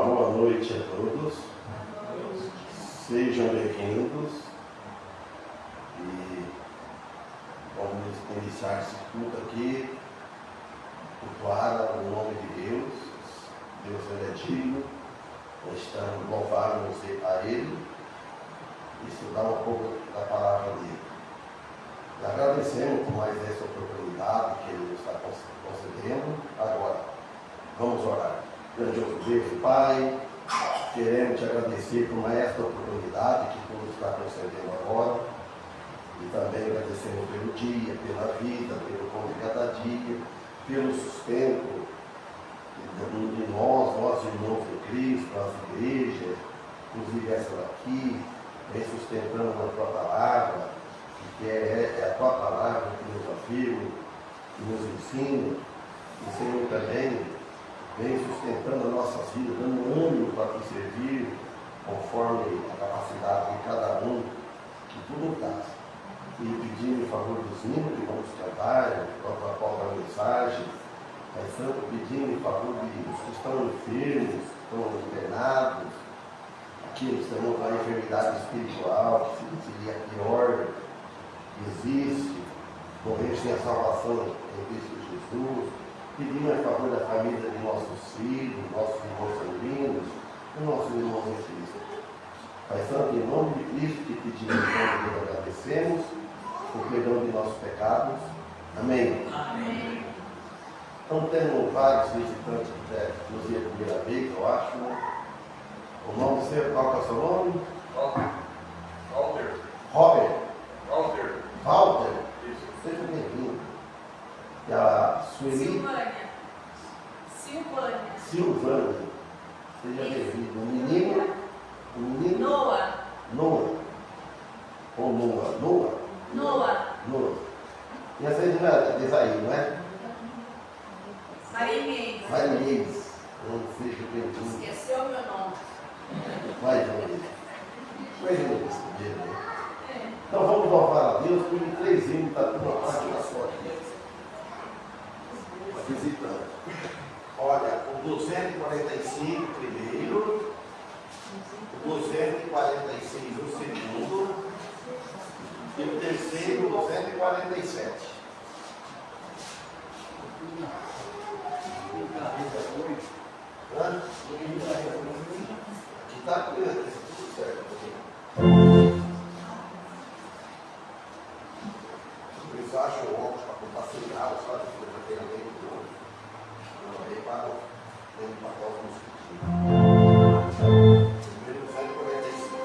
Boa noite a todos. Sejam bem-vindos. E vamos iniciar esse culto aqui, cultuar o nome de Deus. Deus ele é digno. Nós estamos louvados a Ele e estudar um pouco da palavra dele. E agradecemos por mais essa oportunidade que Ele nos está concedendo. Agora, vamos orar. Grandioso Deus e Pai, queremos te agradecer por mais esta oportunidade que Tu nos está concedendo agora. E também agradecemos pelo dia, pela vida, pelo pão de cada dia, pelo sustento de nós irmãos de Cristo, as igrejas, inclusive essa daqui, vem sustentando a Tua palavra, que é a Tua palavra que nos afirma, que nos ensina, e Senhor também vem sustentando as nossas vidas, dando ânimo para Te servir, conforme a capacidade de cada um, que Tu nos dás. E pedindo em favor dos hinos que vamos cantar, a própria mensagem, Pai Santo, pedindo em favor dos que estão enfermos, estão internados, aqueles que estão com a enfermidade espiritual, que seria a pior que existe, morrer sem a salvação em Cristo Jesus, pedindo em favor da família de nossos filhos, nossos irmãos sanguíneos e nossos irmãos em Cristo. Pai Santo, em nome de Cristo, te pedimos e agradecemos o perdão de nossos pecados. Amém. Amém. Então temos vários visitantes que nos ia a primeira vez, eu acho, né? O nome seu, qual que é o seu nome? Walter. Robert. Walter. Walter. Isso. Seja bem-vindo. E a Sueli? Silvânia. Seja bem-vindo. O menino? Noah. Ou Noah. E essa aí não é Desaí, não é? Marinês. Não seja bem-vindo. Esqueceu meu nome. Vai, João. Vai, João. Então vamos louvar a Deus por 3 hinos, está tudo na parte da sua vida. Visitando. Olha, o 245 primeiro, o 246 o segundo, e o terceiro, 247. Hã? Aqui está tudo certo. Por isso eu acho óbvio para compartilhar, sabe? Porque já tem alguém do outro. Não, aí para o papel mosquitinho. Primeiro 245.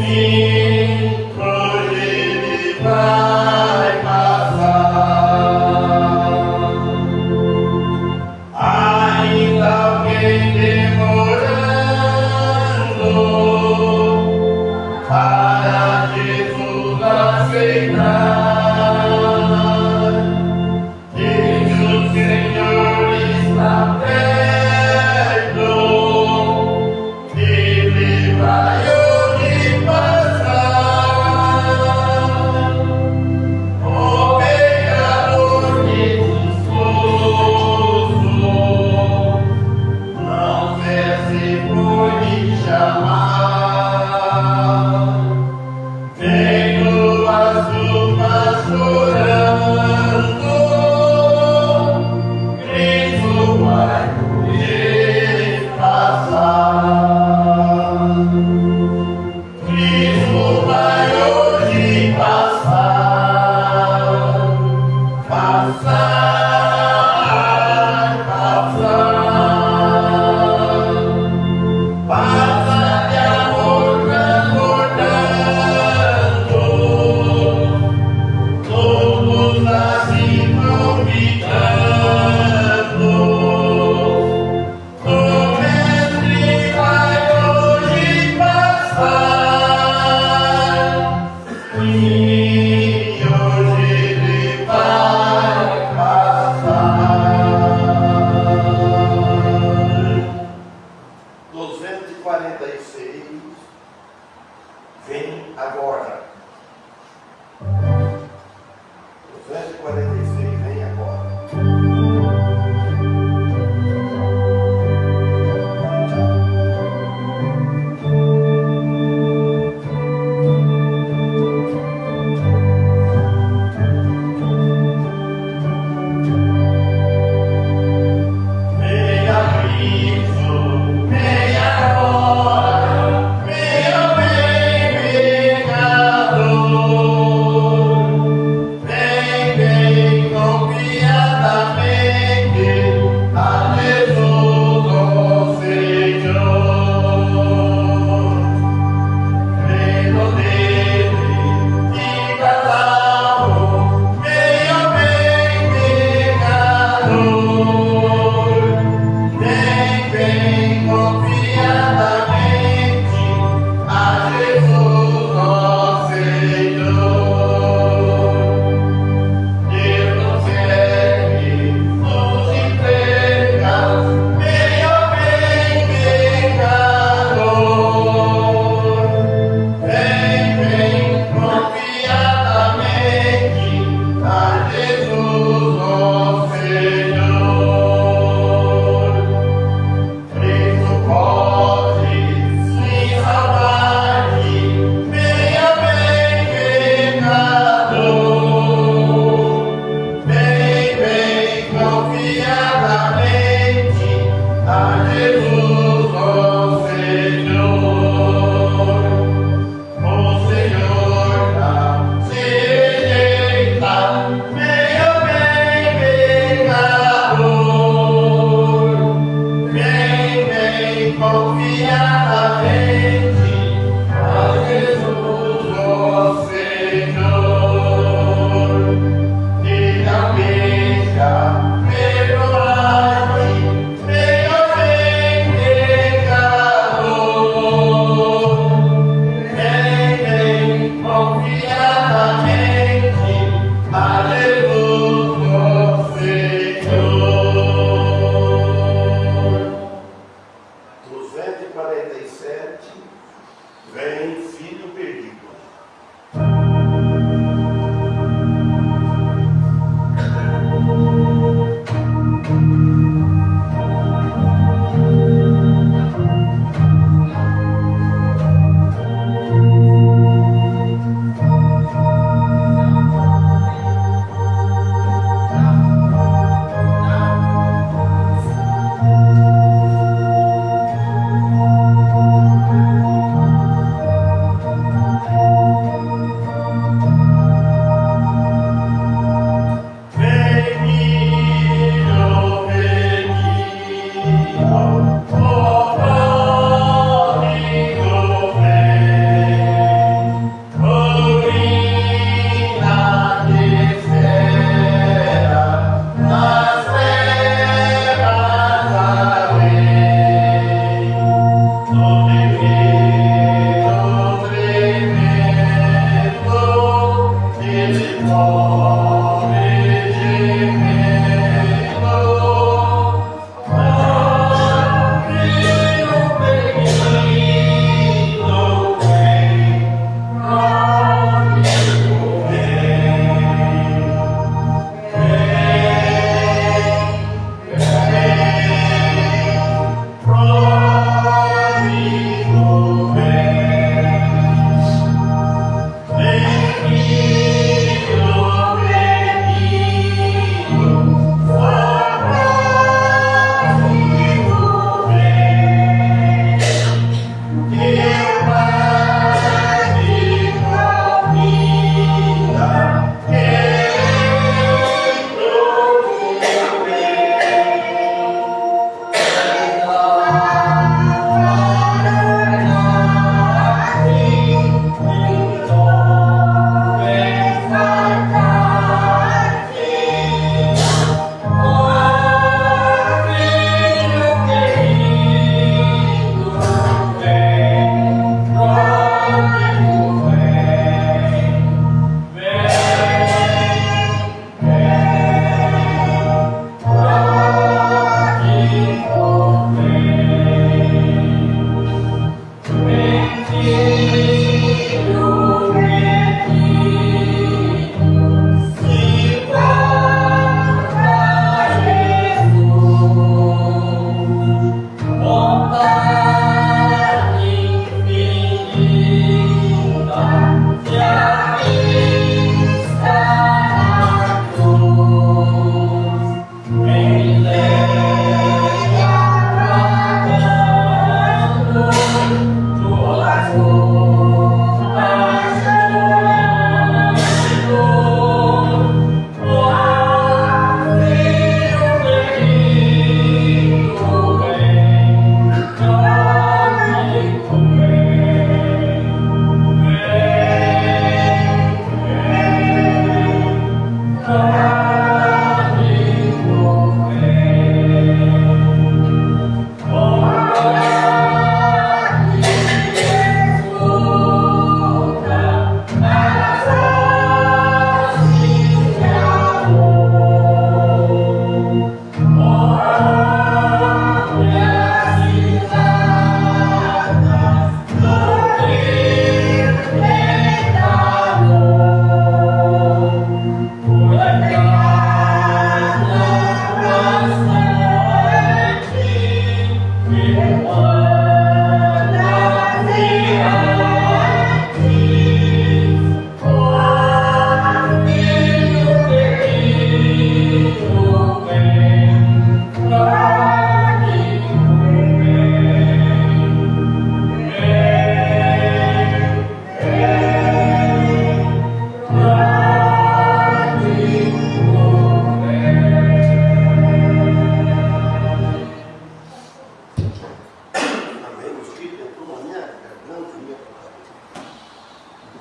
Vem,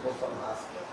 vossa máscara.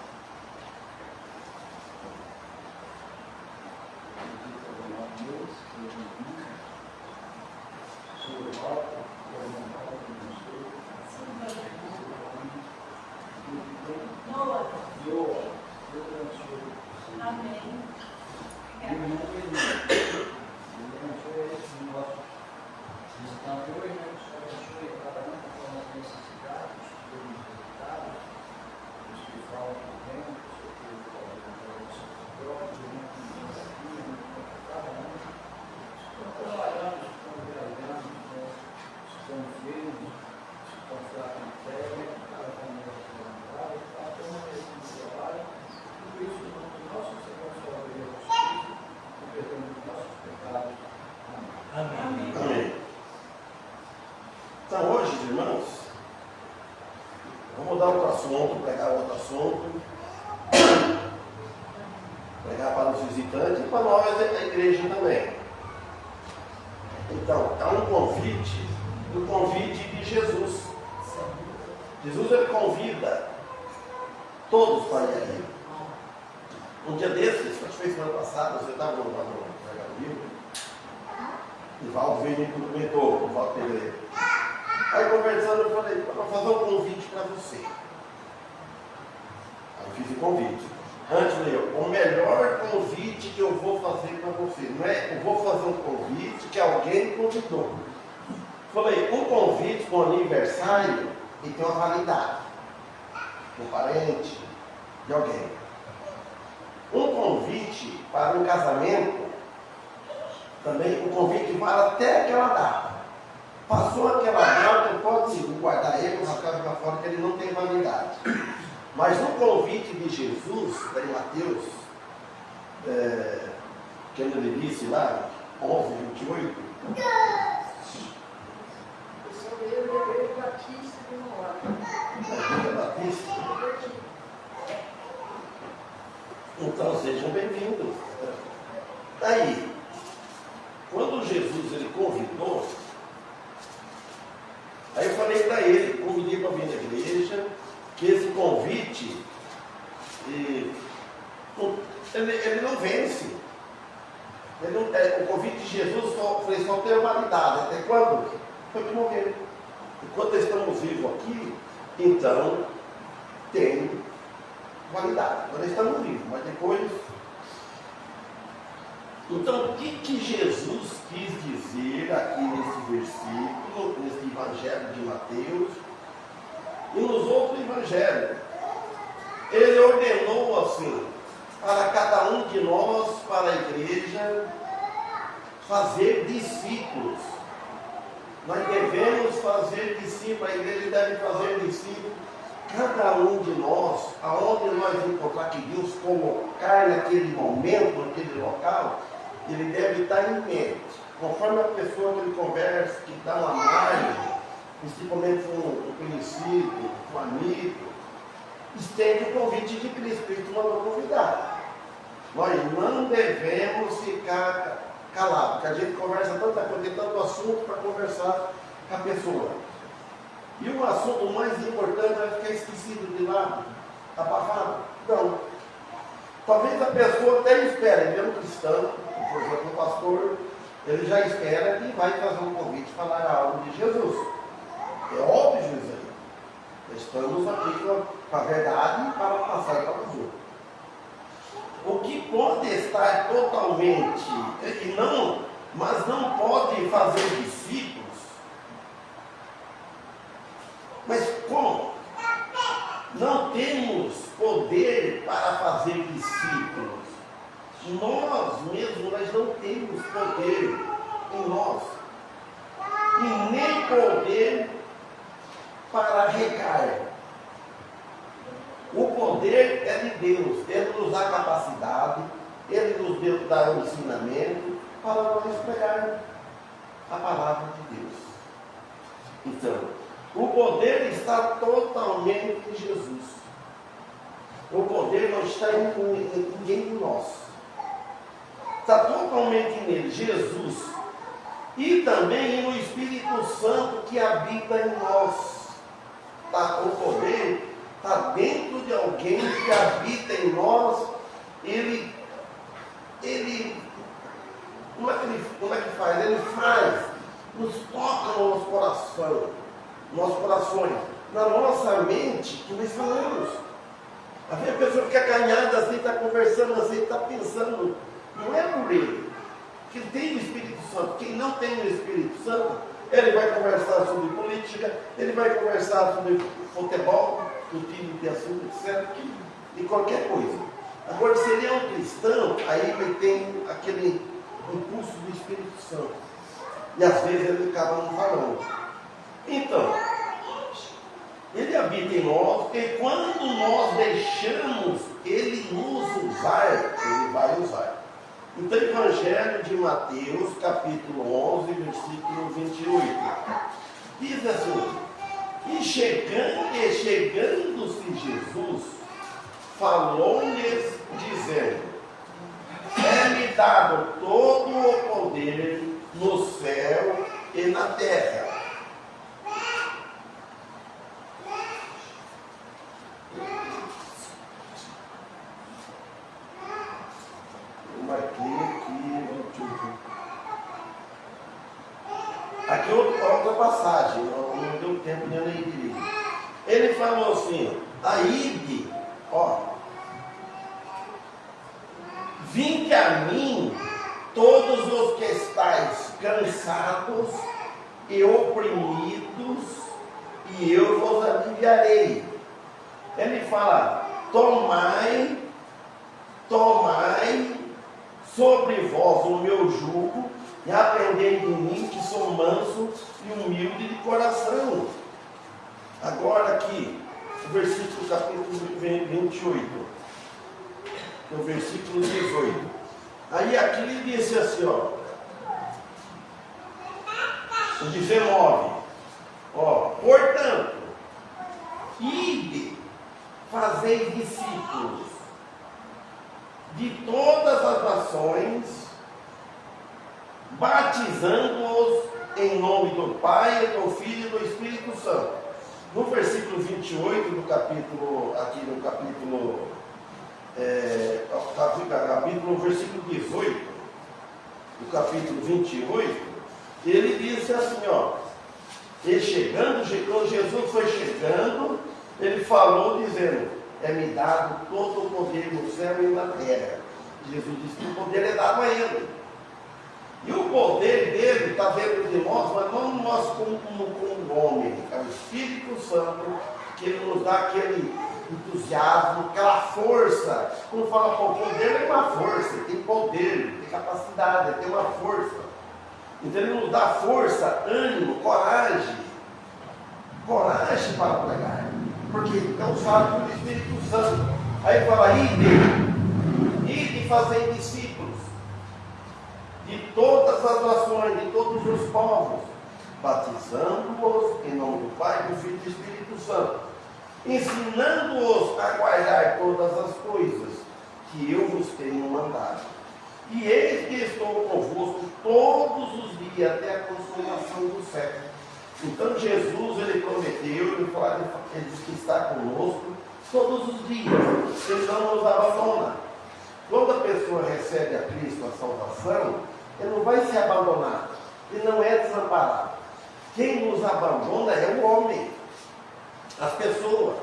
Amém. Então hoje, irmãos, vamos mudar outro assunto, pegar outro assunto, pegar para os visitantes e para nós da igreja também. Então, há um convite, o convite de Jesus. Jesus, ele convida todos para ir ali. Um dia desses, acho que foi semana passada, você estava no livro, o Valdo veio e me cumprimentou, o Valdo Pedreiro. Aí conversando, eu falei, vou fazer um convite para você. Aí eu fiz o convite. Antes, o melhor convite que eu vou fazer para você, não é eu vou fazer um convite que alguém convidou. Falei, um convite para um aniversário e tem uma validade. Um parente de alguém. Um convite para um casamento, também o convite vale até aquela data. Passou aquela data, pode sim guardar ele, rasgar para fora, que ele não tem validade. Mas no convite de Jesus, lá em Mateus, que ele disse lá, 11, 28. Batista. Então sejam bem-vindos. Daí, quando Jesus ele convidou, aí eu falei para ele, convidei para vir na igreja, que esse convite, ele não vence. O convite de Jesus só tem validade. Até quando? Foi que morrer. Enquanto estamos vivos aqui, então tem validade. Nós estamos vivos, mas depois. Então, o que Jesus quis dizer aqui nesse versículo, nesse evangelho de Mateus e nos outros evangelhos? Ele ordenou assim, para cada um de nós, para a igreja, fazer discípulos. Nós devemos fazer discípulos, a igreja deve fazer discípulos. Cada um de nós, aonde nós encontrar que Deus colocar naquele momento, naquele local, ele deve estar em mente. Conforme a pessoa que ele conversa, que dá uma margem, principalmente um conhecido, um amigo, estende o convite de Cristo. Cristo mandou convidar. Nós não devemos ficar calados, porque a gente conversa tanta coisa, tem tanto assunto para conversar com a pessoa. E o assunto mais importante vai ficar esquecido de lado, abafado. Não. Talvez a pessoa até espere, ele é um cristão, por exemplo, o pastor, ele já espera que vai fazer um convite, falar algo de Jesus. É óbvio isso aí. Estamos aqui com a verdade para passar para os outros. O que pode estar totalmente, mas não pode fazer discípulos. Mas como? Não temos poder para fazer discípulos. Nós mesmos, nós não temos poder em nós. E nem poder para regar. O poder é de Deus. Ele nos dá capacidade, Ele nos dá o ensinamento para nós pregar a palavra de Deus. Então, o poder está totalmente em Jesus. O poder não está em ninguém de nós. Está totalmente nele, Jesus. E também no Espírito Santo que habita em nós. O poder está dentro de alguém que habita em nós, ele como é que faz? Ele faz, nos toca no nosso corações, na nossa mente, que nós falamos. Às vezes a pessoa fica acanhada assim, está conversando assim, está pensando, não é por ele. Que tem o Espírito Santo. Quem não tem o Espírito Santo, ele vai conversar sobre política, ele vai conversar sobre futebol, do time de assunto, etc. E qualquer coisa. Agora, se ele é um cristão, aí ele tem aquele impulso do Espírito Santo. E às vezes ele acaba não falando. Então, ele habita em nós, e quando nós deixamos ele nos usar, ele vai usar. Então, Evangelho de Mateus, capítulo 11, versículo 28, diz assim: e chegando-se Jesus, falou-lhes, dizendo: é-me dado todo o poder no céu e na terra. Aqui outra passagem, não deu tempo de eu ler direito. Ele falou assim: aide, vinde a mim, todos os que estáis cansados e oprimidos, e eu vos aliviarei. Ele fala: tomai sobre vós o meu jugo, e aprendei de mim, que sou manso e humilde de coração. Agora aqui, o versículo capítulo 28, que é o versículo 18. Aí aqui ele disse assim, o 19, portanto, ide, fazei discípulos de todas as nações, batizando-os em nome do Pai, do Filho e do Espírito Santo. No versículo 28 do capítulo, aqui no capítulo, versículo 18, do capítulo 28, ele disse assim, ele chegando, quando Jesus foi chegando, ele falou dizendo: é-me dado todo o poder no céu e na terra. Jesus disse que o poder é dado a ele. E o poder dele está dentro de nós, mas não nós como homem. É o Espírito Santo que ele nos dá aquele entusiasmo, aquela força. Quando fala o poder, é uma força, ele tem poder, tem capacidade, ele tem uma força. Então ele nos dá força, ânimo, coragem para pregar. Porque é usado pelo Espírito Santo. Aí fala: ide fazer discípulos de todas as nações, de todos os povos, batizando-os em nome do Pai, do Filho e do Espírito Santo, ensinando-os a guardar todas as coisas que eu vos tenho mandado. E eis que estou convosco todos os dias até a consumação do século. Então Jesus, ele prometeu, ele diz que está conosco todos os dias, ele não nos abandona. Quando a pessoa recebe a Cristo, a salvação, ele não vai se abandonar, ele não é desamparado. Quem nos abandona é o homem, as pessoas,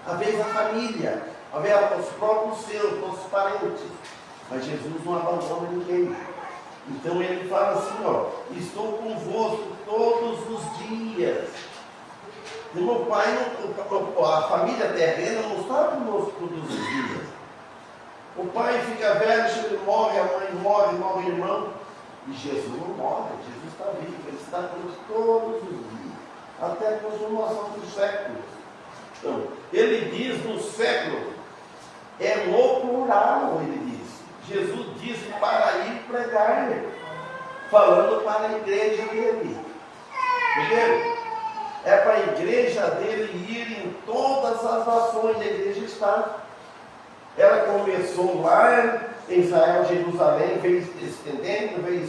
às vezes a família, às vezes os próprios seus, nossos parentes. Mas Jesus não abandona ninguém. Então ele fala assim, estou convosco todos os dias. E meu pai, a família terrena não está conosco todos os dias. O pai fica velho, ele morre, a mãe morre o irmão. E Jesus não morre, Jesus está vivo, ele está conosco todos os dias, até a consumação dos séculos. Então, ele diz no século, é no plural, ele diz. Jesus disse para ir pregar, falando para a igreja dele. Entendeu? É para a igreja dele ir em todas as nações, a igreja está. Ela começou lá em Israel, Jerusalém, veio estendendo, veio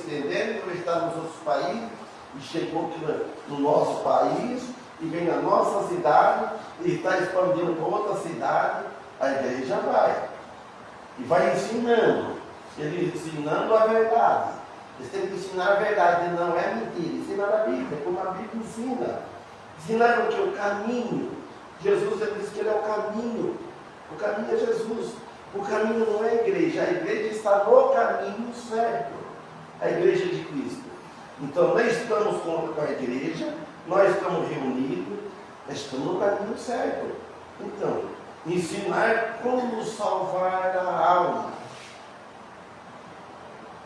está nos outros países, e chegou aqui no nosso país, e vem na nossa cidade e está expandindo para outra cidade, a igreja vai. E vai ensinando. Ele ensinando a verdade. Eles têm que ensinar a verdade, não é mentira. Ensinar a Bíblia, como a Bíblia ensina. Ensinar o que? O caminho. Jesus, ele diz que ele é o caminho. O caminho é Jesus. O caminho não é a igreja está no caminho certo. A igreja de Cristo. Então, nós estamos com a igreja, nós estamos reunidos, nós estamos no caminho certo. Então, ensinar como salvar a alma.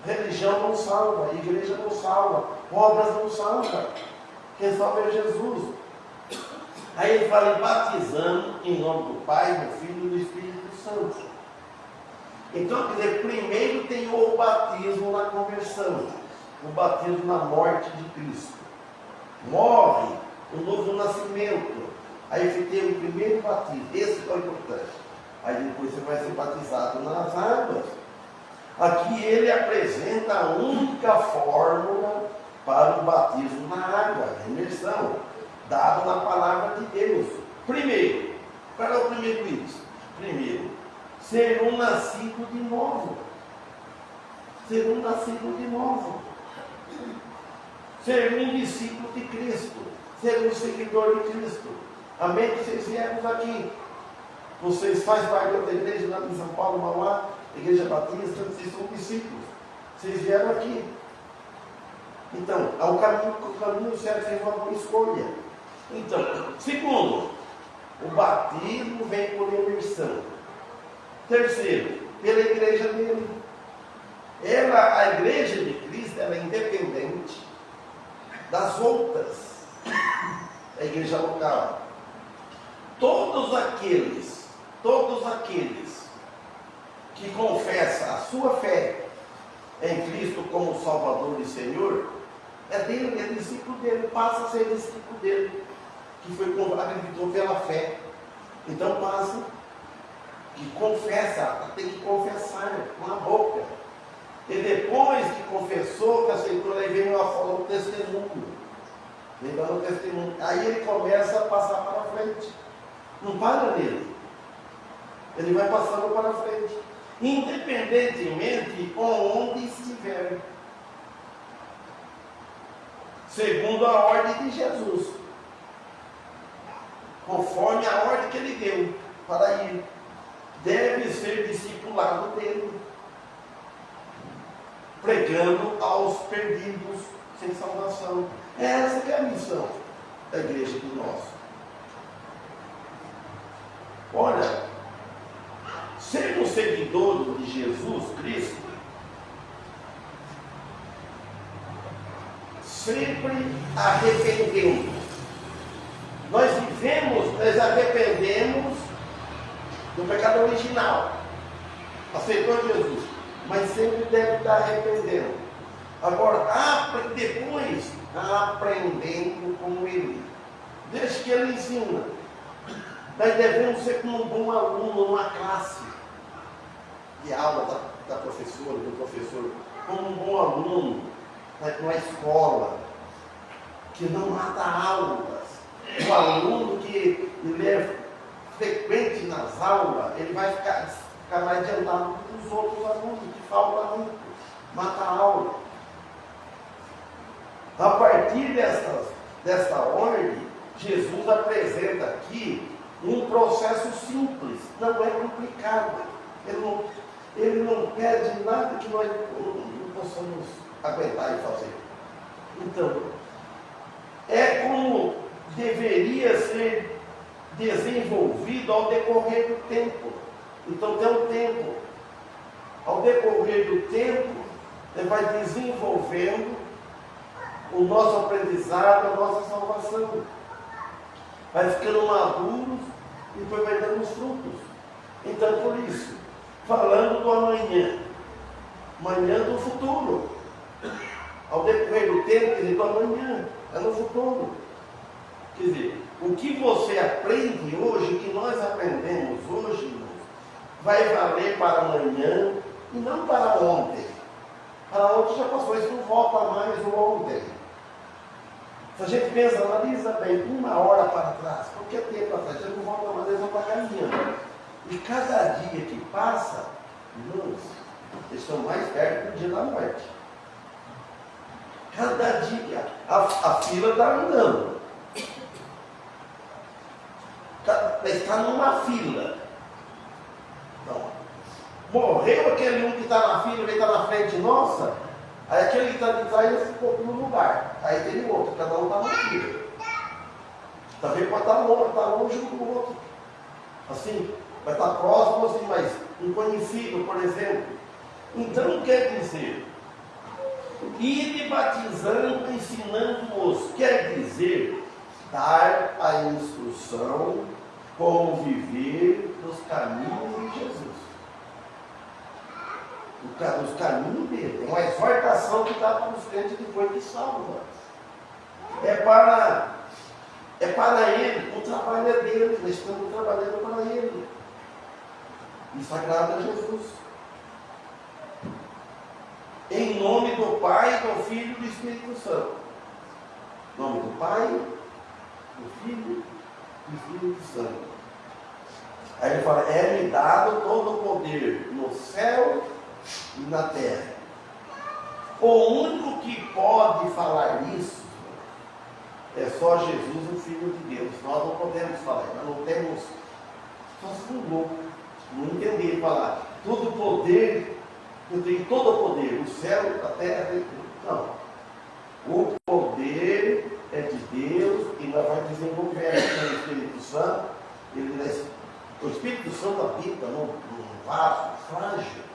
Religião não salva, igreja não salva, obras não salvam. Quem salva é Jesus. Aí ele fala em batizando em nome do Pai, do Filho e do Espírito Santo. Então, quer dizer, primeiro tem o batismo na conversão, o batismo na morte de Cristo. Morre, o novo nascimento. Aí você tem o primeiro batismo, esse é o importante. Aí depois você vai ser batizado nas águas. Aqui ele apresenta a única fórmula para o batismo na água, a imersão, dado na palavra de Deus. Primeiro, qual é o primeiro isso? Primeiro, ser um nascido de novo. Ser um nascido de novo. Ser um discípulo de Cristo. Ser um seguidor de Cristo. Amém? Que vocês vieram aqui. Vocês fazem parte da igreja lá em São Paulo, Mauá, Igreja Batista, vocês são discípulos. Vocês vieram aqui. Então, o caminho certo, fez uma boa escolha. Então, segundo, o batismo vem por imersão. Terceiro, pela igreja dele. A igreja de Cristo, ela é independente das outras. A igreja local. Todos aqueles que confessam a sua fé em Cristo como Salvador e Senhor, é dele, é discípulo dele, passa a ser discípulo dele, que foi acreditou pela fé. Então passa, que confessa, tem que confessar com a boca. E depois que confessou, que aceitou, aí vem o testemunho. Vem dando o testemunho. Aí ele começa a passar para frente. Não para nele. Ele vai passando para frente. Independentemente onde estiver. Segundo a ordem de Jesus. Conforme a ordem que ele deu para ir. Deve ser discipulado dele. Pregando aos perdidos sem salvação. Essa que é a missão da igreja de nós. Olha, ser um seguidor de Jesus Cristo, sempre arrependendo. Nós arrependemos do pecado original. Aceitou Jesus, mas sempre deve estar arrependendo. Agora, depois, aprendendo com ele. Desde que ele ensina. Nós devemos ser como um bom aluno numa classe de aula da professora, do professor, como um bom aluno numa escola, que não mata aulas. O aluno que ele é frequente nas aulas, ele vai ficar mais adiantado dos outros alunos, que faltam muito, mata a aula. A partir desta ordem, Jesus apresenta aqui um processo simples, não é complicado. Ele não pede nada que nós não possamos aguentar e fazer. Então, é como deveria ser desenvolvido ao decorrer do tempo. Então tem um tempo. Ao decorrer do tempo, ele vai desenvolvendo o nosso aprendizado, a nossa salvação. Vai ficando maduros e depois vai dando os frutos. Então, por isso, falando do amanhã do futuro, ao decorrer do tempo, quer dizer, do amanhã, é no futuro. Quer dizer, o que você aprende hoje, o que nós aprendemos hoje, irmãos, vai valer para amanhã e não para ontem. Para ontem já passou, isso não volta mais o ontem. Se a gente pensa, analisa bem, 1 hora para trás, qualquer tempo atrás, a gente não volta mais, eles vão para caminhando. E cada dia que passa, irmãos, eles estão mais perto do dia da morte. Cada dia, a fila está andando. Está numa fila. Então, morreu aquele um que está na fila, ele está na frente nossa, aí aquele que está de trás ficou no lugar. Aí tem outro, cada um está na fila. Também pode estar longe um do outro. Assim, vai estar próximo, assim, mas inconhecido, por exemplo. Então quer dizer, ir batizando, ensinando-os, quer dizer, dar a instrução como viver nos caminhos de Jesus. Os caminhos dele. É uma exortação que dá para os crentes depois que salva. É para ele, o trabalho é dele, nós estamos trabalhando para ele. Isso agrada a Jesus. Em nome do Pai, do Filho e do Espírito Santo. Em nome do Pai, do Filho e do Espírito Santo. Aí ele fala, é-me dado todo o poder no céu e na terra. O único que pode falar isso é só Jesus, o Filho de Deus. Nós não podemos falar, nós não temos, só se for louco, não entender falar. Todo o poder, eu tenho todo o poder, o céu, a terra, não. O poder é de Deus e nós vamos desenvolver o Espírito Santo. O Espírito Santo habita num vaso frágil.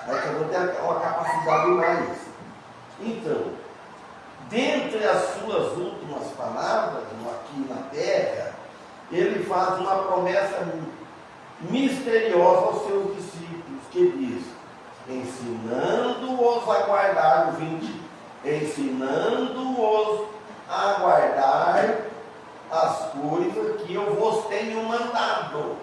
Aí cada um tem uma capacidade mais. Então, dentre as suas últimas palavras, aqui na terra, ele faz uma promessa misteriosa aos seus discípulos, que diz, ensinando-os a guardar o 20, ensinando-os a guardar as coisas que eu vos tenho mandado.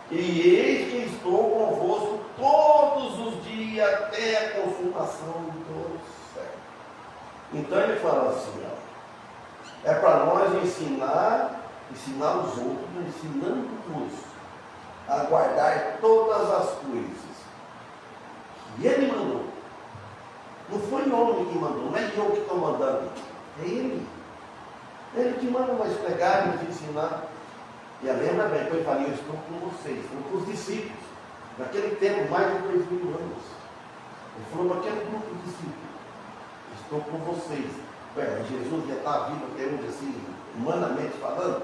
E eis que estou convosco todos os dias até a consumação de todos os séculos. Então ele fala assim, ó, é para nós ensinar os outros, ensinando-nos a guardar todas as coisas que ele mandou. Não foi o homem que mandou, não é eu que estou mandando, é ele. Ele que manda nós pregar, nos ensinar. E lembra bem, que eu falei, eu estou com vocês, estou com os discípulos. Naquele tempo, mais de 2000 anos. Ele falou para aquele grupo de discípulos, estou com vocês. Mas Jesus já está vivo até hoje, assim, humanamente falando?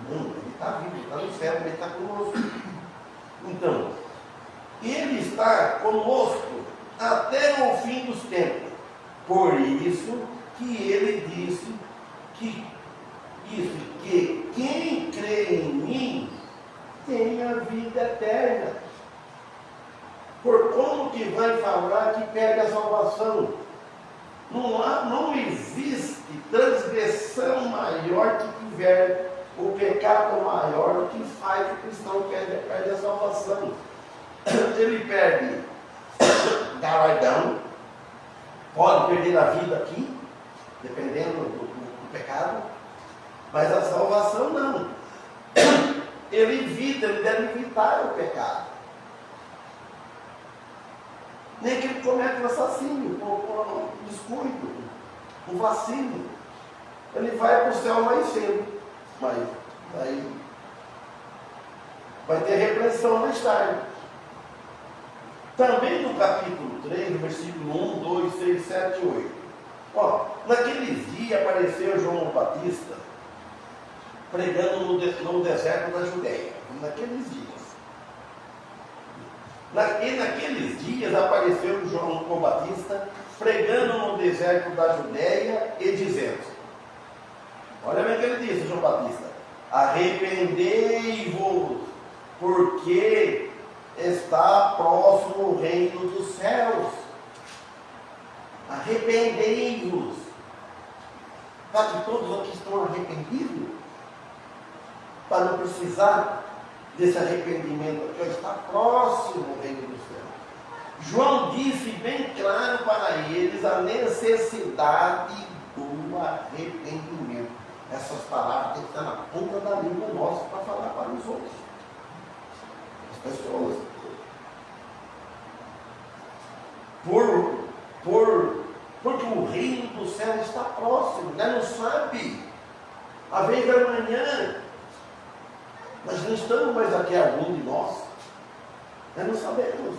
Não, ele está vivo, ele está no céu, ele está conosco. Então, ele está conosco até o fim dos tempos. Por isso que ele disse que quem crê em mim tem a vida eterna. Por como que vai falar que perde a salvação? Não existe transgressão maior que tiver o pecado maior que faz que o cristão perde a salvação. Ele perde galardão, pode perder a vida aqui, dependendo do pecado, mas a salvação não. Ele deve evitar o pecado. Nem que ele cometa um assassínio, um descuido, um vacilo. Ele vai para o céu mais cedo, mas aí vai ter repreensão mais tarde. Também no capítulo 3, versículo 1, 2, 6, 7 e 8. Ó, naqueles dias apareceu João Batista pregando no deserto da Judéia. Naqueles dias. E naqueles dias apareceu João Batista pregando no deserto da Judéia e dizendo, olha bem o que ele disse, João Batista, arrependei-vos, porque está próximo o reino dos céus. Arrependei-vos. Sabe que todos aqui estão arrependidos? Para não precisar desse arrependimento, porque está próximo o reino dos céus. João disse bem claro para eles a necessidade do arrependimento. Essas palavras têm que estar na ponta da língua nossa para falar para os outros, as pessoas. Porque o reino do céu está próximo, já não sabe. A vez da manhã, nós não estamos mais aqui, algum de nós. Nós não sabemos.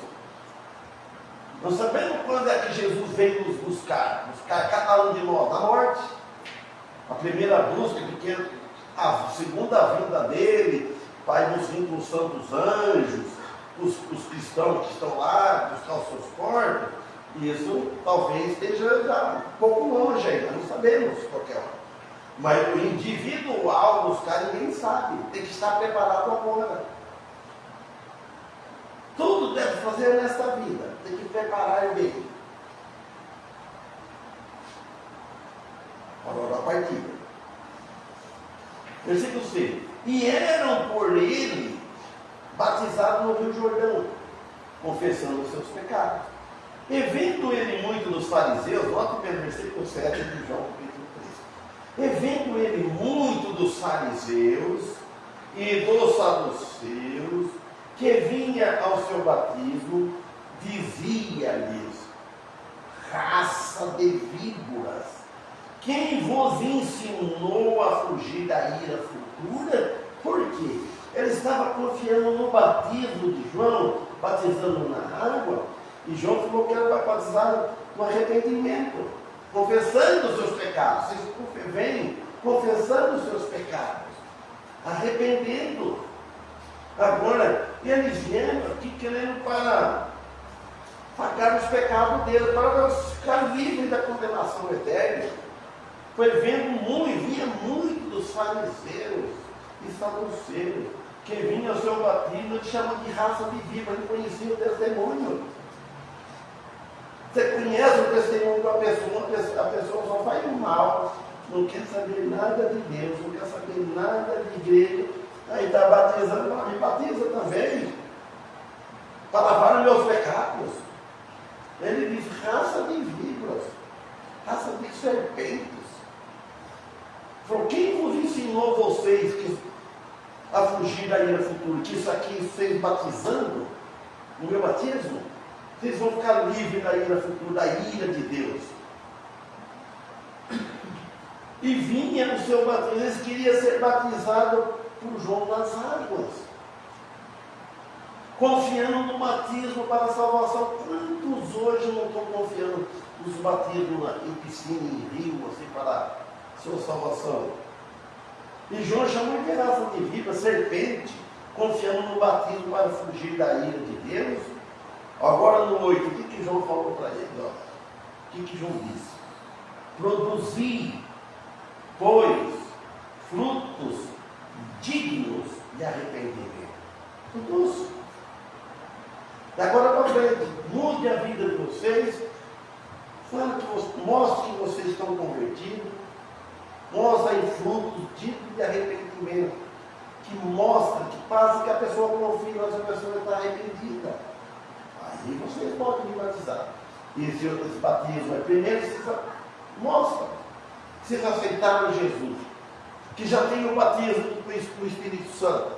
Não sabemos quando é que Jesus veio nos buscar cada um de nós na morte. A primeira busca, porque a segunda vinda dele, vai nos vir com os santos anjos, os cristãos que estão lá, buscar os seus corpos. Isso talvez esteja já um pouco longe ainda, não sabemos qualquer hora. Mas o individual buscar ninguém sabe, tem que estar preparado agora. Tudo deve fazer nesta vida, tem que preparar bem. Agora a partida. Versículo 6. E eram por ele batizados no Rio Jordão, confessando os seus pecados. E vendo ele muito dos fariseus, nota o versículo 7 de João capítulo 3. E vendo ele muito dos fariseus e dos saduceus, que vinha ao seu batismo, dizia-lhes: raça de víboras, quem vos ensinou a fugir da ira futura? Por quê? Ele estava confiando no batismo de João, batizando na água, e João falou que era batizado no arrependimento, confessando os seus pecados. Vocês vêm confessando os seus pecados, arrependendo. Agora, eles vieram aqui querendo para pagar os pecados deles, para ficar livres da condenação eterna. Foi vendo muito, vinha muito dos fariseus e saduceus, que vinha ao seu batismo, ele chama de raça de víbora, ele conhecia o testemunho. Você conhece o testemunho da pessoa, a pessoa só faz o mal, não quer saber nada de Deus, não quer saber nada de igreja, aí está batizando, me batiza também, para lavar os meus pecados. Ele diz raça de víboras, raça de serpentes. Falou, quem vos ensinou vocês a fugir da ira futura? Que isso aqui, vocês batizando, no meu batismo, vocês vão ficar livres da ira futura, da ira de Deus. E vinha o seu batismo, eles queriam ser batizados por João nas águas, confiando no batismo para a salvação. Quantos hoje não estão confiando nos batismos em piscina, em rio, assim, para a sua salvação? E João chamou de raça de víbora, serpente, confiando no batismo para fugir da ira de Deus. Agora no 8, o que João falou para ele? Ó? O que João disse? Produzi, pois, frutos dignos de arrependimento. Produz. E agora para frente, mude a vida de vocês, mostre que vocês estão convertidos, mostre aí frutos dignos de arrependimento, que mostra, que passa que a pessoa confia, mas a pessoa está arrependida. Aí vocês podem me batizar. E esse batismo é primeiro, vocês mostram que vocês aceitaram Jesus, que já tem o batismo do Espírito Santo,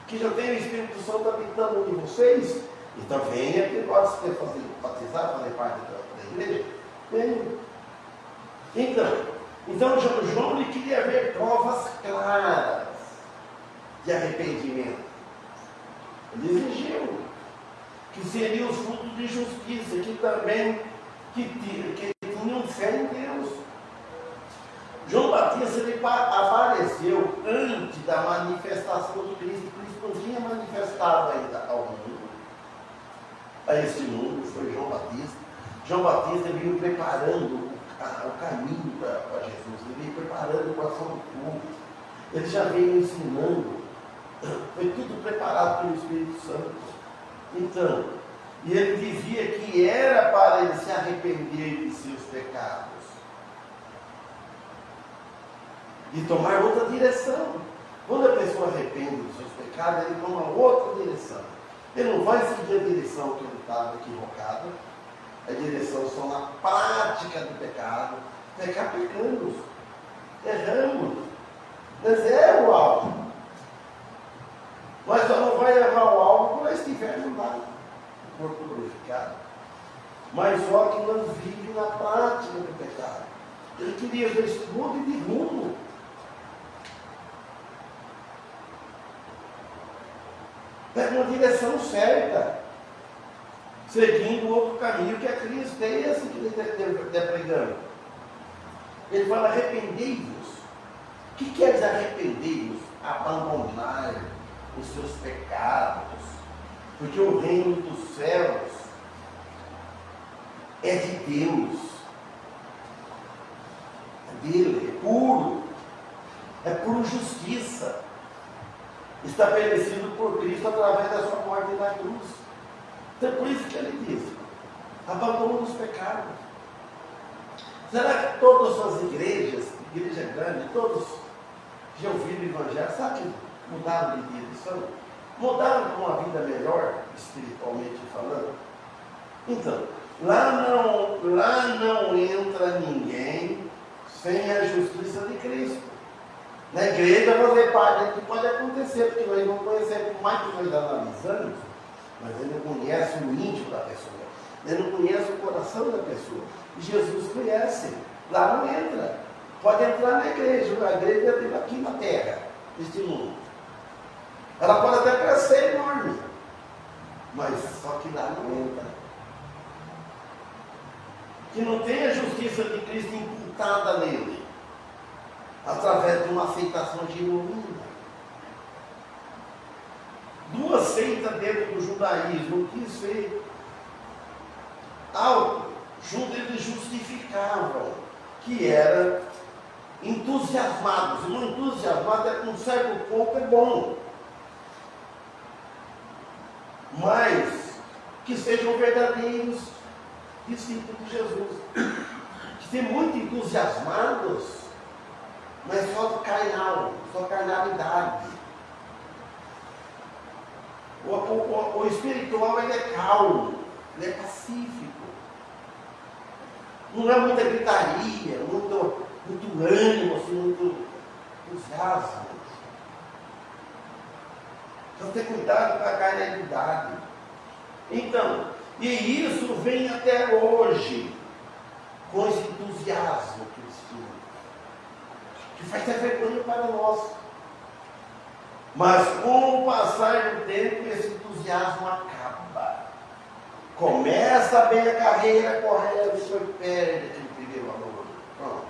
que já tem o Espírito Santo habitando em vocês. Então venha, que gosta de batizar, fazer parte da igreja. Venha. Então João ele queria ver provas claras de arrependimento. Ele exigiu que seriam os frutos de justiça, que também que tinham fé em Deus. João Batista ele apareceu antes da manifestação de Cristo. Cristo não tinha manifestado ainda ao mundo. A este mundo foi João Batista. João Batista veio preparando o caminho para Jesus. Ele veio preparando o coração do povo. Ele já veio ensinando. Foi tudo preparado pelo Espírito Santo. Então, e ele dizia que era para ele se arrepender de seus pecados e tomar outra direção. Quando a pessoa arrepende dos seus pecados, ele toma outra direção. Ele não vai seguir a direção que ele estava equivocada. A direção só na prática do pecado. Pecar, pecamos. Erramos. Mas é o alvo. Mas só não vai errar o alvo quando estiver no lado. O corpo glorificado. Mas só que não vive na prática do pecado. Ele queria ver esse mundo de rumo. Pega uma direção certa, seguindo outro caminho que é Cristo. É esse que ele está pregando. Ele fala: arrependei-vos. O que quer dizer arrependei-vos? Abandonar os seus pecados, porque o reino dos céus é de Deus, é dele, é puro justiça, estabelecido por Cristo através da sua morte na cruz. Então é por isso que ele diz: abandono os pecados. Será que todas as igrejas, igreja grande, todos já ouviram o Evangelho? Sabe que mudaram de direção? Mudaram para uma vida melhor, espiritualmente falando? Então, lá não entra ninguém sem a justiça de Cristo. Na igreja fazer parte do que pode acontecer, porque nós não conhecemos, por mais que nós analisamos, mas ele não conhece o íntimo da pessoa, ele não conhece o coração da pessoa. E Jesus conhece. Lá não entra. Pode entrar na igreja, a igreja é aqui na terra, neste mundo. Ela pode até crescer enorme, mas só que lá não entra. Que não tem a justiça de Cristo imputada nele, através de uma aceitação genuína. Duas seitas dentro do judaísmo quis ser algo junto, eles justificavam que era entusiasmados. E não entusiasmado é com um certo pouco é bom, mas que sejam verdadeiros discípulos de Jesus. Que tem muito entusiasmados, mas só carnal, só carnalidade. O espiritual ele é calmo, ele é pacífico. Não é muita gritaria, muito ânimo, assim, muito entusiasmo. Então ter cuidado com a carnalidade. Então, e isso vem até hoje, com esse entusiasmo cristão, que faz ter vergonha para nós. Mas com o passar do tempo, esse entusiasmo acaba. Começa bem a carreira correta, depois perde aquele primeiro amor. Pronto.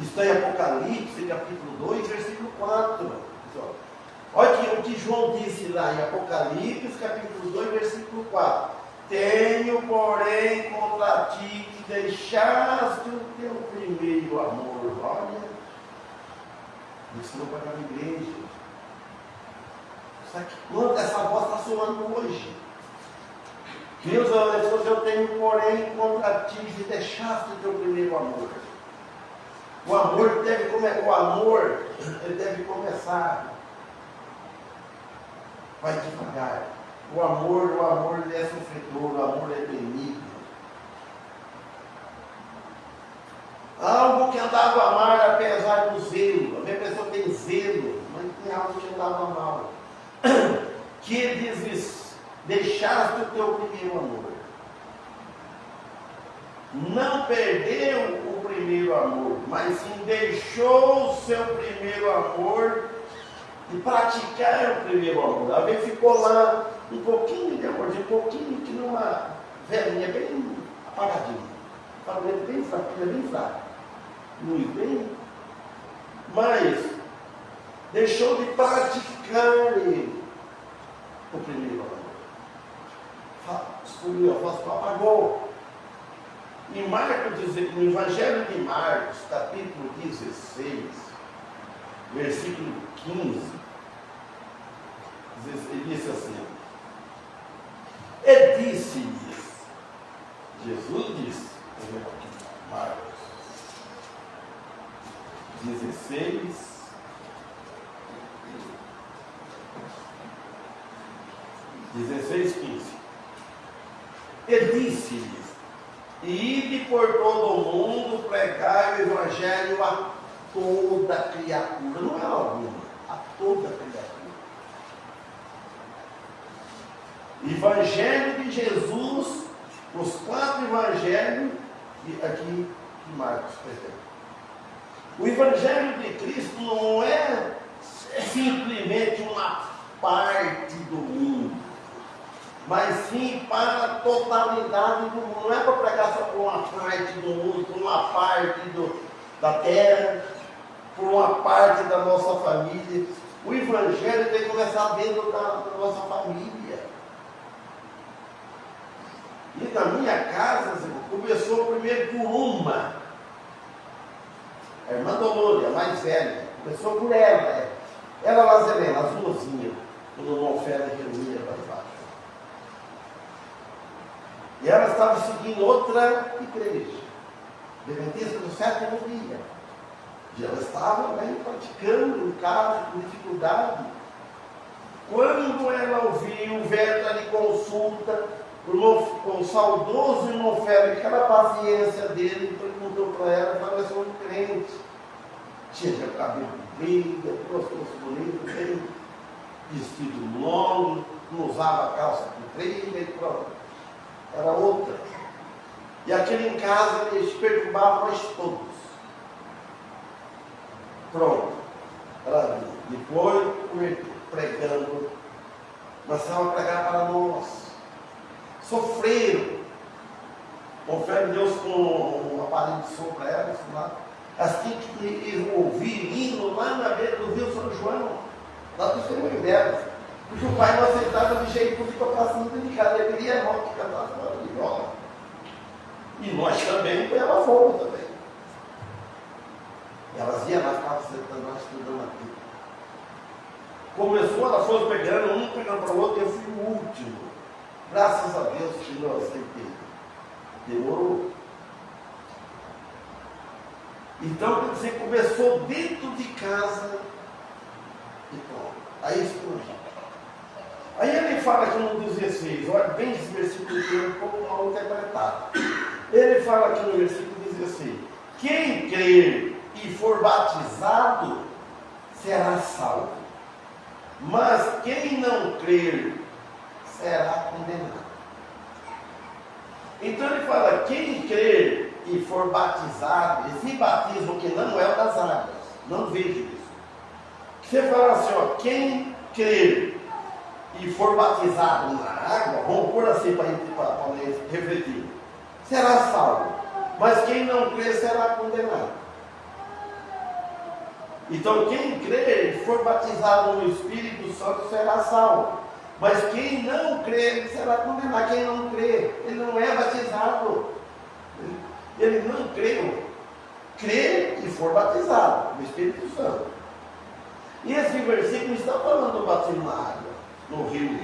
Está em Apocalipse, capítulo 2, versículo 4. Olha o que João disse lá em Apocalipse, capítulo 2, versículo 4. Tenho, porém, contra ti que deixaste o teu primeiro amor. Olha, isso não vai para a igreja. Quando essa voz está soando hoje. Deus, eu tenho, porém, contra ti que deixaste o teu primeiro amor. O amor ele deve começar. Vai devagar. O amor ele é sofredor, o amor é benigno. Algo que andava a amar apesar do zelo. A minha pessoa tem zelo, mas tem algo que andava mal. Que deixaste o teu primeiro amor. Não perdeu o primeiro amor, mas sim deixou o seu primeiro amor e praticar o primeiro amor. A vez ficou lá um pouquinho de amor, um pouquinho que numa velhinha bem apagadinha, falando bem fraquinha, bem fraca, luz bem, mas deixou de praticar ele, o primeiro amor. Apagou. Em no Evangelho de Marcos, capítulo 16, versículo 15, ele disse assim: e disse-lhes, Jesus disse, Marcos 16, 16:15. E disse-lhes: ide por todo o mundo, pregai o evangelho a toda criatura, não é alguma, a toda criatura. Evangelho de Jesus, os 4 evangelhos aqui que Marcos pretende. O evangelho de Cristo não é simplesmente uma parte do mundo, mas sim para a totalidade do mundo. Não é para pregar só por uma parte do mundo, por uma parte da terra, por uma parte da nossa família. O evangelho tem que começar dentro da nossa família. E na minha casa, começou primeiro por uma, a irmã Dolores, a mais velha. Começou por ela, ela Lazarena, as duasinhas, quando o irmão Fera reunia para baixo. E ela estava seguindo outra igreja, Adventista do 7º dia. E ela estava praticando em casa, com dificuldade. Quando ela ouviu o velho ali consulta, o saudoso irmão Fera, aquela paciência dele, perguntou para ela, falou: eu sou um crente. Tinha cabelo comprido, pescoço bonito, bem vestido longo, não usava calça comprida e pronto. Era outra. E aquele em casa eles perturbavam nós todos. Pronto. Ela depois pregando, mas estava a pregar para nós. Sofreram. Confere Deus com um aparelho de som para elas lá. Elas tinham que ouvir hino lá na beira do Rio São João, lá do testemunho delas. Porque o pai não aceitava de jeito de tocar assim de casa. Ele queria rock, cantar de viola. E nós também pela fogo também. E elas iam lá, ficavam sentando lá, estudando aqui. Começou, ela foi pegando, um pegando para o outro, e eu fui o último. Graças a Deus que não aceitei. Demorou. Então, quer dizer, começou dentro de casa e pronto. Aí explodiu. Aí ele fala aqui no 16, olha bem esse versículo que é um pouco mal interpretado. Ele fala aqui no versículo 16: quem crer e for batizado será salvo, mas quem não crer será condenado. Então ele fala: quem crer e for batizado, esse batismo que não é o das águas, não vejo isso. Você fala assim, ó, quem crer e for batizado na água, vamos pôr assim para refletir, será salvo, mas quem não crer será condenado. Então quem crer e for batizado no Espírito Santo será salvo, mas quem não crer será condenado. Quem não crê, ele não é batizado, ele não creu, crê e for batizado no Espírito Santo. E esse versículo está falando do batismo na água, no rio,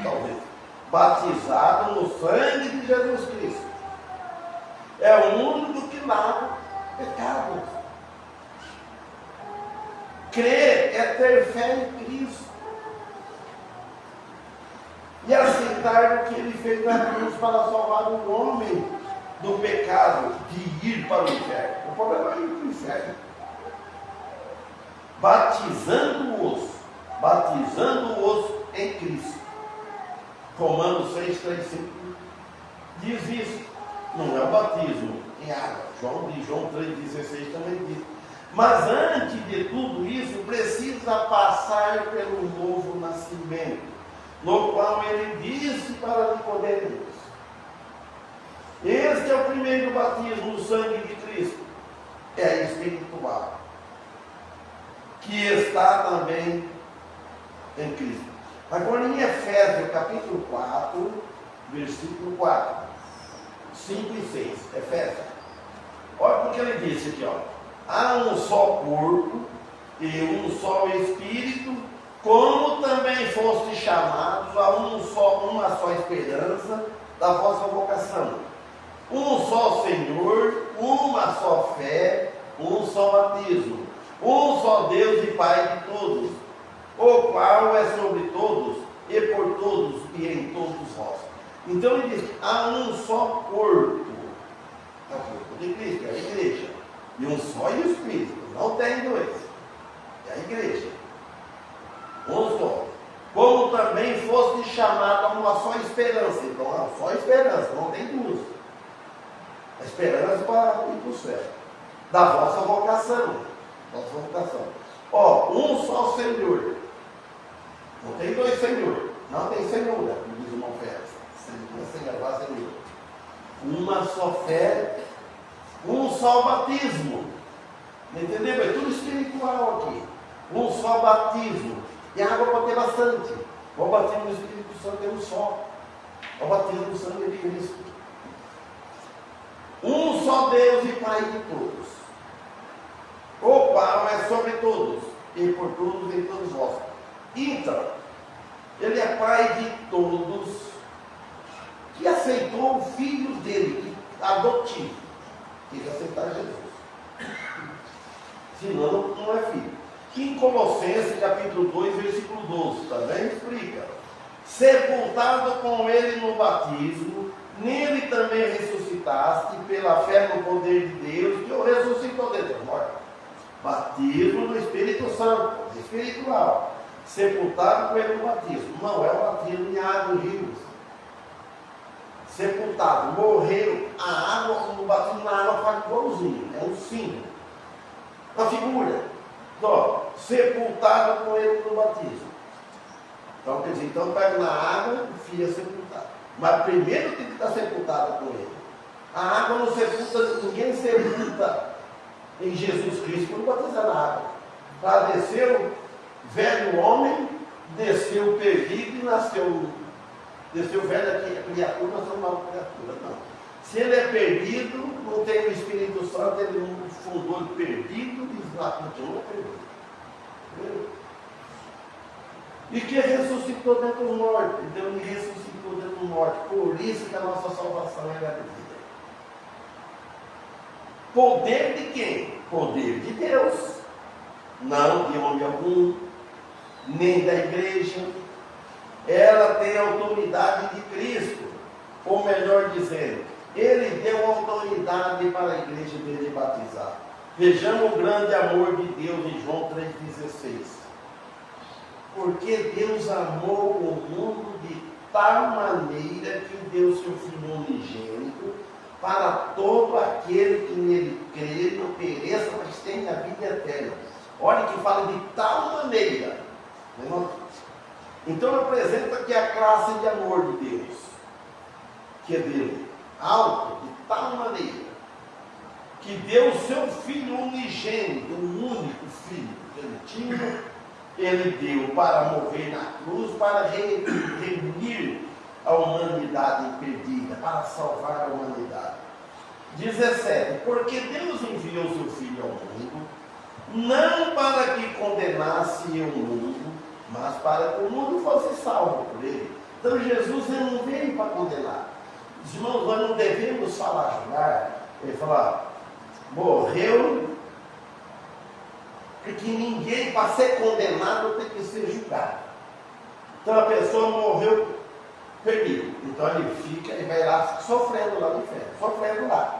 talvez, batizado no sangue de Jesus Cristo. É o único que lava pecados. Crer é ter fé em Cristo e aceitar o que Ele fez na cruz para salvar o homem do pecado de ir para o inferno. O problema é ir para o inferno. Batizando-os em Cristo. Romanos 6:3-5 diz isso. Não é o batismo em água. João 3:16 também diz. Mas antes de tudo isso, precisa passar pelo novo nascimento, no qual ele disse para Nicodemos: este é o primeiro batismo no sangue de Cristo, é espiritual, que está também em Cristo. Agora em Efésios capítulo 4, versículo 4, 5 e 6, Efésios. Olha o que ele disse aqui, ó. Há um só corpo e um só Espírito, como também foste chamados a uma só esperança da vossa vocação. Um só Senhor, uma só fé, um só batismo, um só Deus e Pai de todos, o qual é sobre todos e por todos e em todos vós. Então ele diz, há um só corpo. É o corpo de Cristo, é a igreja. E um só Espírito, não tem dois. É a igreja. Um só. Como também foste chamado a uma só esperança. Então, há uma só esperança, não tem duas. A esperança para ir para o céu. Da vossa vocação. Ó, um só Senhor. Não tem dois senhores. Não tem senhor, como diz o irmão Félix. Sem gravar senhor. Uma só fé, um só batismo. Entendeu? É tudo espiritual aqui. Um só batismo. E a água pode ter bastante. O batismo do Espírito Santo é um só. O batismo do sangue de Cristo. Um só Deus e Pai de todos. O qual é sobre todos, e por todos e em todos vós. Então, Ele é Pai de todos, que aceitou o Filho dele, adotivo. Tem que aceitar Jesus. Senão não é filho. Que em Colossenses capítulo 2, versículo 12, também explica. Sepultado com ele no batismo, nele também ressuscitaste, pela fé no poder de Deus, que o ressuscitou dentre os mortos. Batismo no Espírito Santo, espiritual. Sepultado com ele no batismo. Não é o batismo em água e rios. Sepultado, morreu. A água, no batismo na água faz igualzinho, é um símbolo. Uma figura. Então, sepultado com ele no batismo. Então, quer dizer, então pega na água e fica sepultado. Mas primeiro tem que estar sepultado com ele. A água não sepulta, ninguém sepulta em Jesus Cristo por batizar na água. Padeceu velho homem, desceu perdido e nasceu. Desceu velha criatura, nasceu nova criatura. Não. Se ele é perdido, não tem o Espírito Santo, ele não fundou perdido e continua perdido. E que ressuscitou dentro do morto. Então ele ressuscitou dentro do morto. Por isso que a nossa salvação é garantida. Poder de quem? Poder de Deus. Não de homem algum, nem da igreja. Ela tem a autoridade de Cristo. Ou melhor dizendo, Ele deu autoridade para a igreja dele batizar. Vejamos o grande amor de Deus em João 3,16. Porque Deus amou o mundo de tal maneira que deu seu Filho unigênito, para todo aquele que nele crê, não pereça, mas tenha a vida eterna. Olha que fala de tal maneira. Então apresenta aqui a classe de amor de Deus, que é dele, alto, de tal maneira, que deu o seu Filho unigênito, o único Filho que ele tinha, ele deu para morrer na cruz, para remir a humanidade perdida, para salvar a humanidade. 17. Porque Deus enviou seu Filho ao mundo, não para que condenasse o mundo, mas para que o mundo fosse salvo por ele. Então Jesus não veio para condenar. Os irmãos, nós não devemos julgar. Ele falar, morreu, porque ninguém, para ser condenado, tem que ser julgado. Então a pessoa morreu perdido. Então ele fica e vai lá sofrendo lá no inferno, sofrendo lá.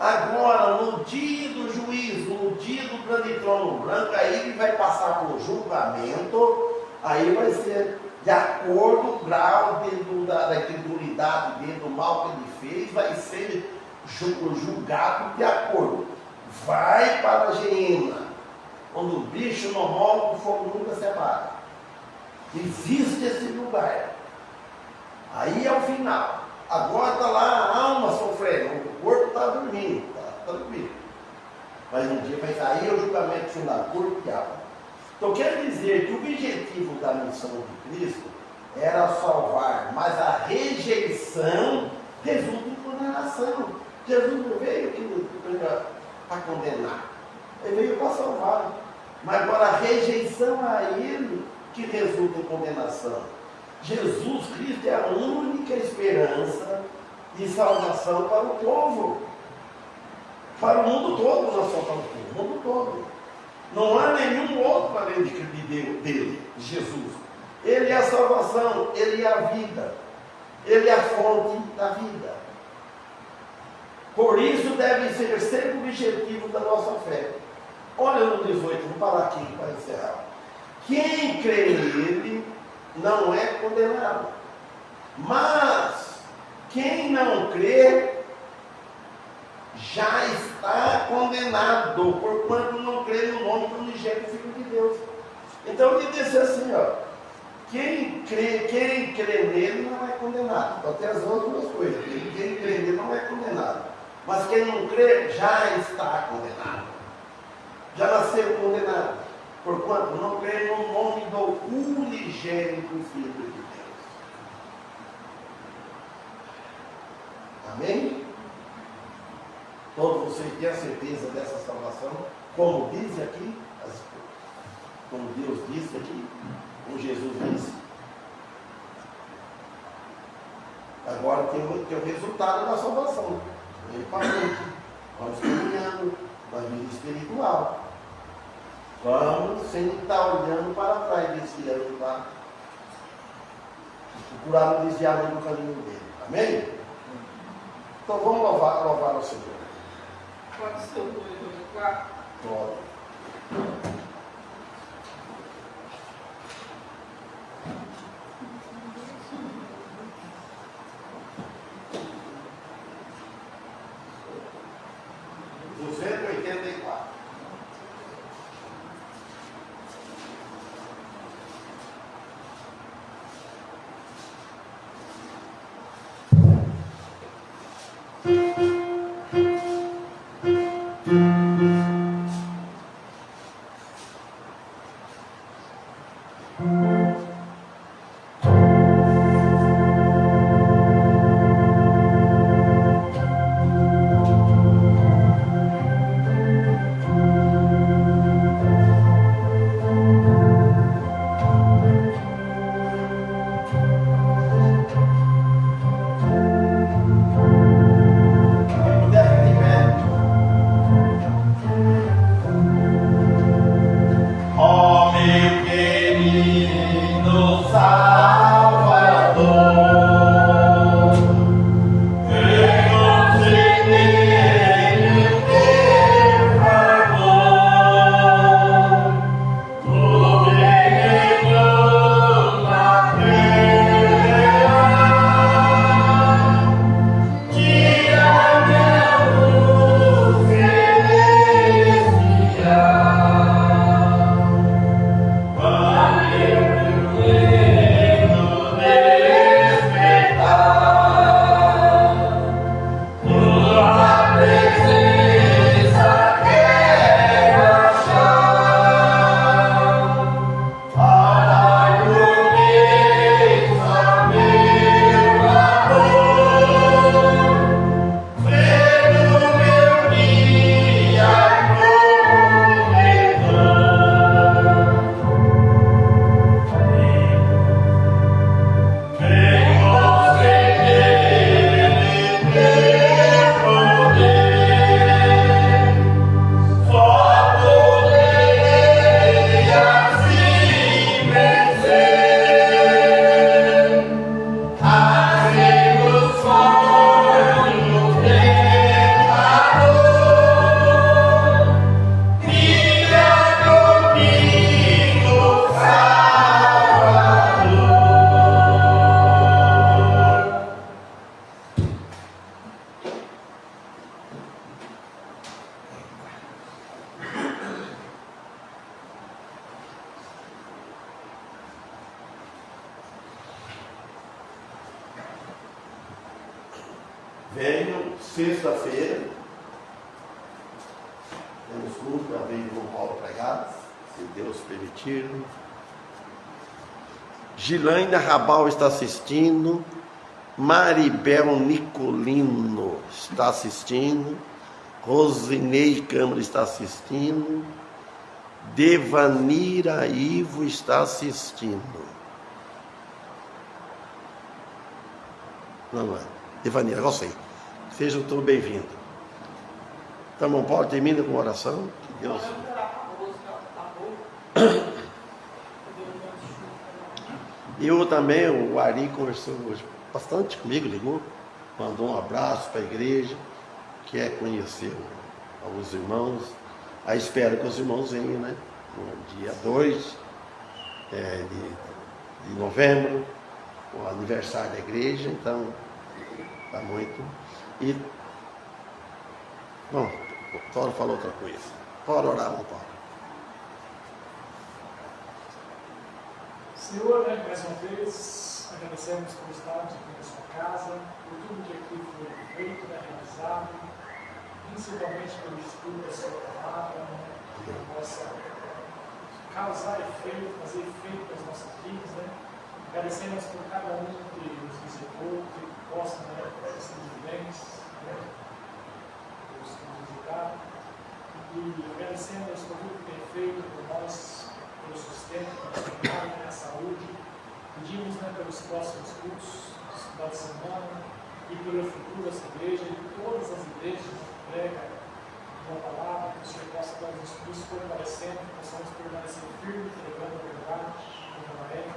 Agora, no dia do juízo, no dia do grande trono branco, aí ele vai passar por julgamento, aí vai ser de acordo com o grau da incredulidade dele, do mal que ele fez, vai ser julgado de acordo. Vai para a geena, onde o bicho não morre, o fogo nunca se apaga. Existe esse lugar. Aí é o final. Agora está lá a alma sofrendo, o corpo está dormindo, está dormindo. Mas um dia vai sair o julgamento final, corpo e alma. Então quer dizer que o objetivo da missão de Cristo era salvar, mas a rejeição resulta em condenação. Jesus não veio aqui para condenar, ele veio para salvar. Mas agora a rejeição a ele que resulta em condenação. Jesus Cristo é a única esperança de salvação para o povo. Para o mundo todo, não só para o povo, o mundo todo. Não há nenhum outro além dele, Jesus. Ele é a salvação, Ele é a vida, Ele é a fonte da vida. Por isso deve ser sempre o objetivo da nossa fé. Olha no 18, vou parar aqui para encerrar. Quem crê nele não é condenado, mas quem não crê já está condenado, porquanto não crê no nome do unigênito Filho de Deus. Então ele disse assim, ó, quem crê nele não é condenado. Então tem as duas coisas. Quem crê nele não é condenado, mas quem não crê já está condenado. Já nasceu condenado, porquanto não crê no nome do unigênito Filho de Deus. Amém? Todos vocês têm a certeza dessa salvação, como diz aqui, como Deus disse aqui, como Jesus disse. Agora tem o resultado da salvação. Vem para frente. Vamos caminhando na vida espiritual. Vamos sem estar olhando para trás, desviando para procurar não desviar do caminho dele. Amém? Então vamos louvar ao Senhor. Pode ser o 2, 2, 4? Pode. Venham sexta-feira, temos culto para ver João Paulo pregar, se Deus permitir. Gilaine Rabal está assistindo, Maribel Nicolino está assistindo, Rosinei Câmara está assistindo, Devanira Ivo está assistindo. Não é? Devanira, gostei. Sejam todos bem-vindos. Então, irmão Paulo, termina com oração. Que Deus. E eu também, o Ari conversou hoje bastante comigo, ligou, mandou um abraço para a igreja, quer conhecer alguns irmãos. Aí espero que os irmãos venham, né? No dia 2 de novembro, o aniversário da igreja, então está muito. E, bom, o Toro falou outra coisa. Pode orar, não Toro. Senhor, mais uma vez, agradecemos por estar aqui na sua casa, por tudo que aqui foi feito, realizado, principalmente pelo estudo da sua palavra, que possa causar efeito, fazer efeito nas nossas vidas, Agradecemos por cada um que nos visitou, que possa ser de bens, nos visitar, e agradecemos por tudo que tem feito por nós, pelo sustento, pela sua saúde. Pedimos pelos próximos cursos, final de semana, e pelo futuro dessa igreja, e de todas as igrejas que pregam uma palavra, que o Senhor possa nos fortalecendo, que possamos permanecer firmes, pregando a verdade, como ela é.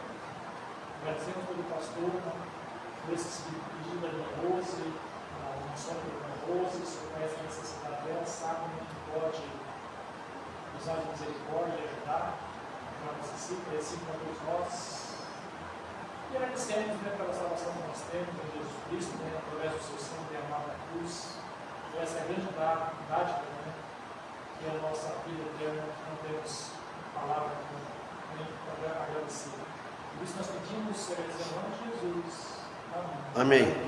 Agradecemos pelo pastor, por esse pedido da minha Rose, a missão da minha Rose, o Senhor conhece a necessidade dela, sabe que pode usar de misericórdia e ajudar, ela necessita, e assim como todos nós. E agradecemos pela salvação que nós temos em Jesus Cristo, através do seu sangue derramado na cruz. E essa é a grande dádiva, que é a nossa vida eterna, não temos palavra nem para agradecer. Por isso nós pedimos, em nome de Jesus. Amém. Amém.